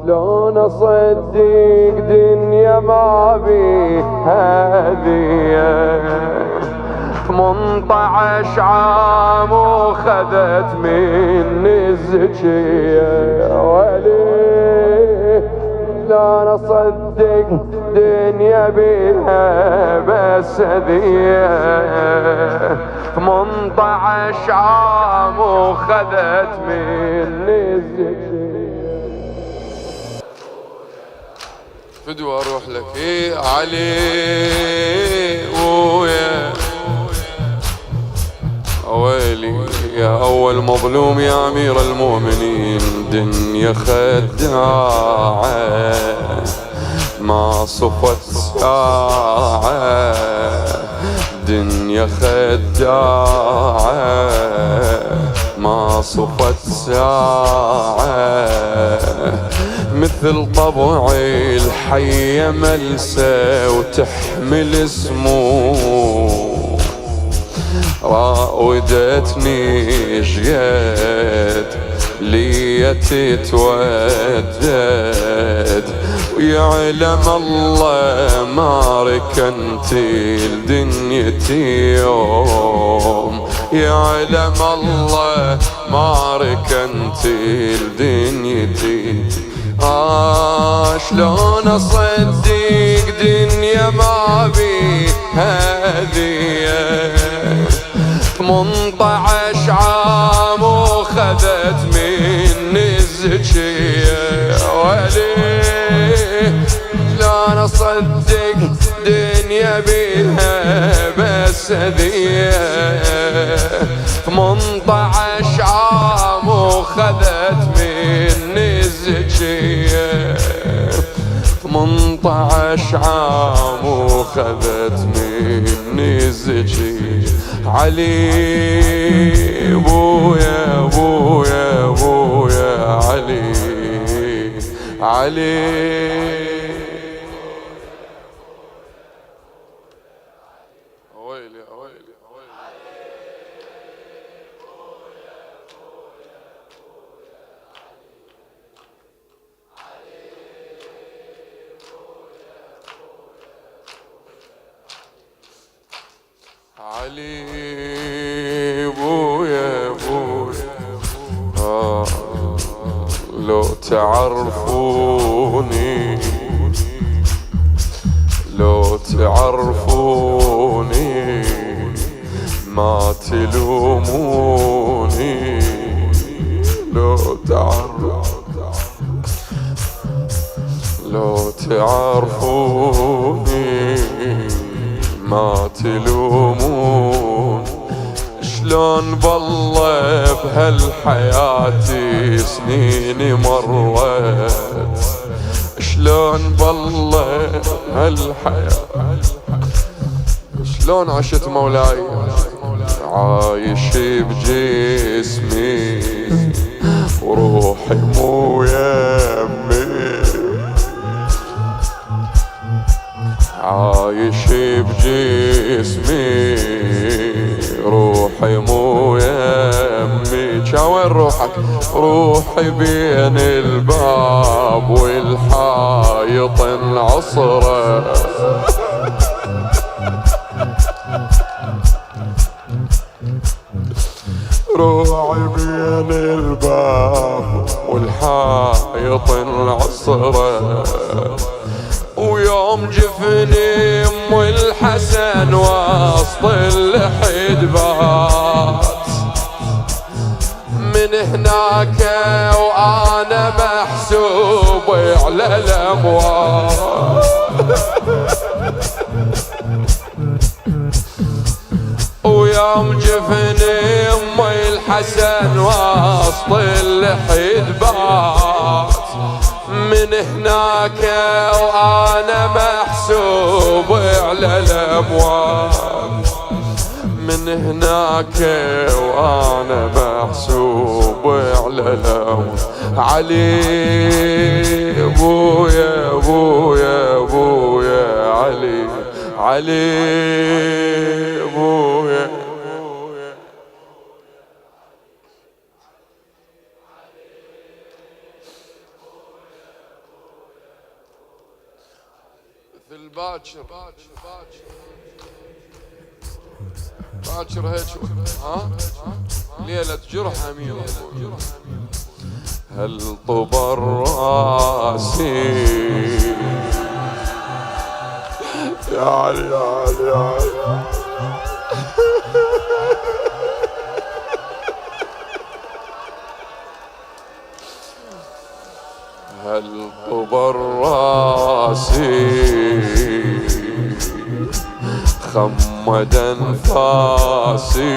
شلون اصدق دنيا ما بيها هذية 18 عام وخذت مني الزكية ولي شلون اصدق دنيا بيها بس هذية 18 عام وخذت مني الزكية. فدوى اروح لك يا علي ويا ويلي يا اول مظلوم يا امير المؤمنين. دنيا خداعة ما صفت ساعة دنيا خداعة ما صفت ساعة مثل طبعي الحية ملسى وتحمل اسمه راودتني شقد لي تتودد ويعلم الله ما ركنتي لدنيتي يوم يعلم الله ما ركنتي لدنيتي. شلون اصدق دنيا ما بيها هذية 18 عام وخذت مني الزكية ولي شلون اصدق دنيا بيها بس هذية 18 عام وخذت مني الزكية 18 عام وخذت مني الزكية. علي بويا بويا بويا علي علي ويلي ويلي علي بويا بويا لو تعرفوني لو تعرفوني ما تلوموني لو تعرفوني ما تلومون. شلون بالله بهالحياة سنيني مرت شلون بالله بهالحياة شلون عشت مولاي عايش بجسمي وروحي مو يمي عايش بجسمي روحي مو يمي. وين روحك؟ روحي بين الباب والحايط العصرة روحي بين الباب والحايط العصرة ويوم جفني ام الحسن وسط اللحد بات من هناك وانا محسوب على الاموات ويوم جفني ام الحسن وسط اللحد بات من هناك وانا محسوب على الاموات من هناك وانا محسوب على الاموات. علي بويا بويا بويا علي علي بويا في الباكر باكر هيك ها ليلة جرح أمير هل طبر راسي يا علي يا علي يا علي هل طبر راسي خمد انفاسي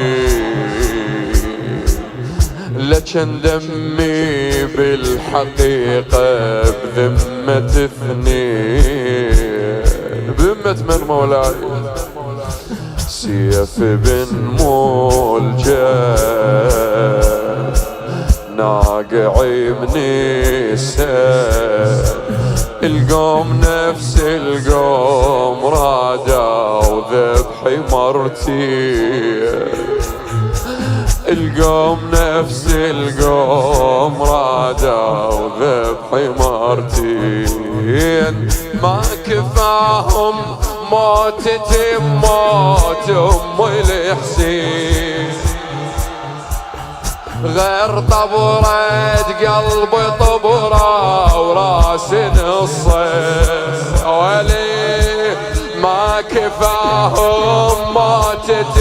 لكن دمي بالحقيقة بذمة اثنين بذمة من مولاي سيف بن ملجم ناقعي من السيف القوم نفس القوم رادا وذبحي مرتين القوم نفس القوم رادا وذبحي مرتين ما كفاهم موتة موت أم الحسين غير طبرة قلبي طبرة وراس نصين ولي ما كفاهم موتة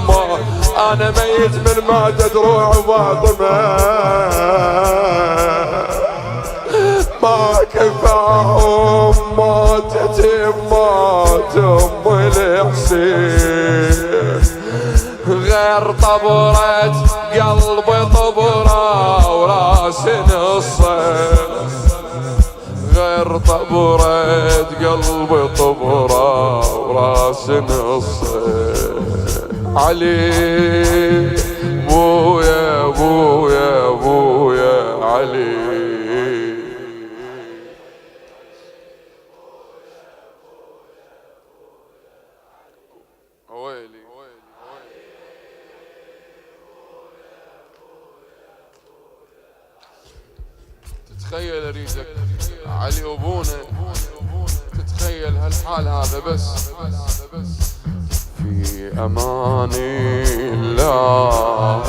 موت أنا ميت من مادة دروع فاطمة ما كفاهم موتة موت أم الحسين غير طبرة قلبي طبرة وراس نصين غير طبرة قلبي طبرة وراس نصين علي بويا بويا بويا علي ويلي تتخيل اريدك علي وابونا تتخيل هالحال هذا بس في امان الله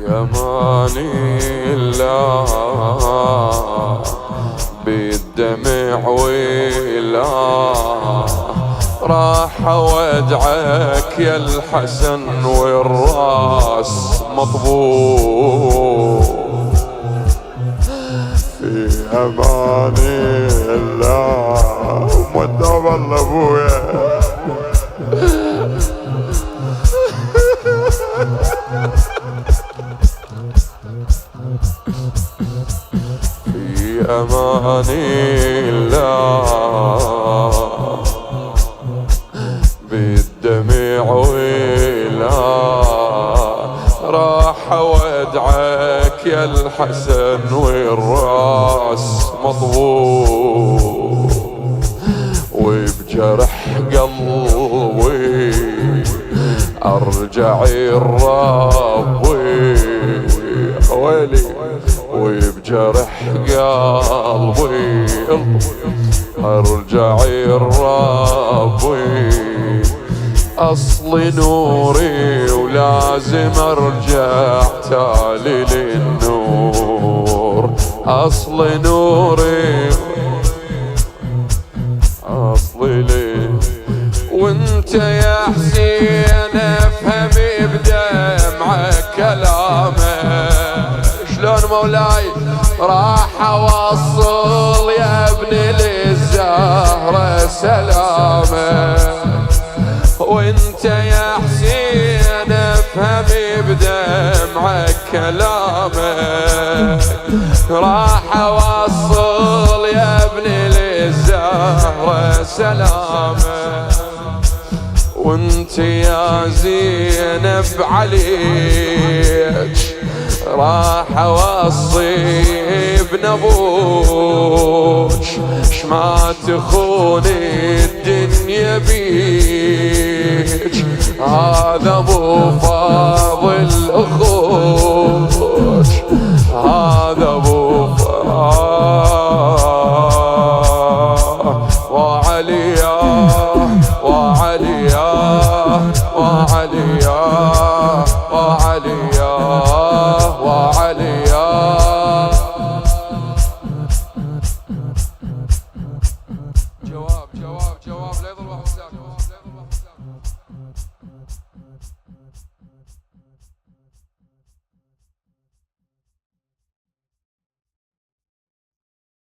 أمان الله بالدمع ولا راح ودعك يا الحسن والراس مطبوع في أمان الله ومدى والله ابويا في أمان الله بالدمع ولا راح ودعك يا الحسن والراس مطبوع وبجرح قلبي ارجع الرب ويلي وبجرح قلبي ارجع الرب اصل نوري ولازم ارجع تالي للنور اصل نوري اصلي لي وانت يا حسين افهمي بدمعك كلامك شلون مولاي راح اوصل يا ابني للزهرة سلامك وانت يا حسين افهمي بدمعك كلامك راح اوصل يا ابني للزهرة سلامك وانت يا زينب عليك راح اوصي ابن ابوك شمات يخوني الدنيا بيك، هذا ابو فاضل اخوك، هذا ابو وعليا وعليا وعليا وعليا وعليا. جواب لا يضل واحد ساكت.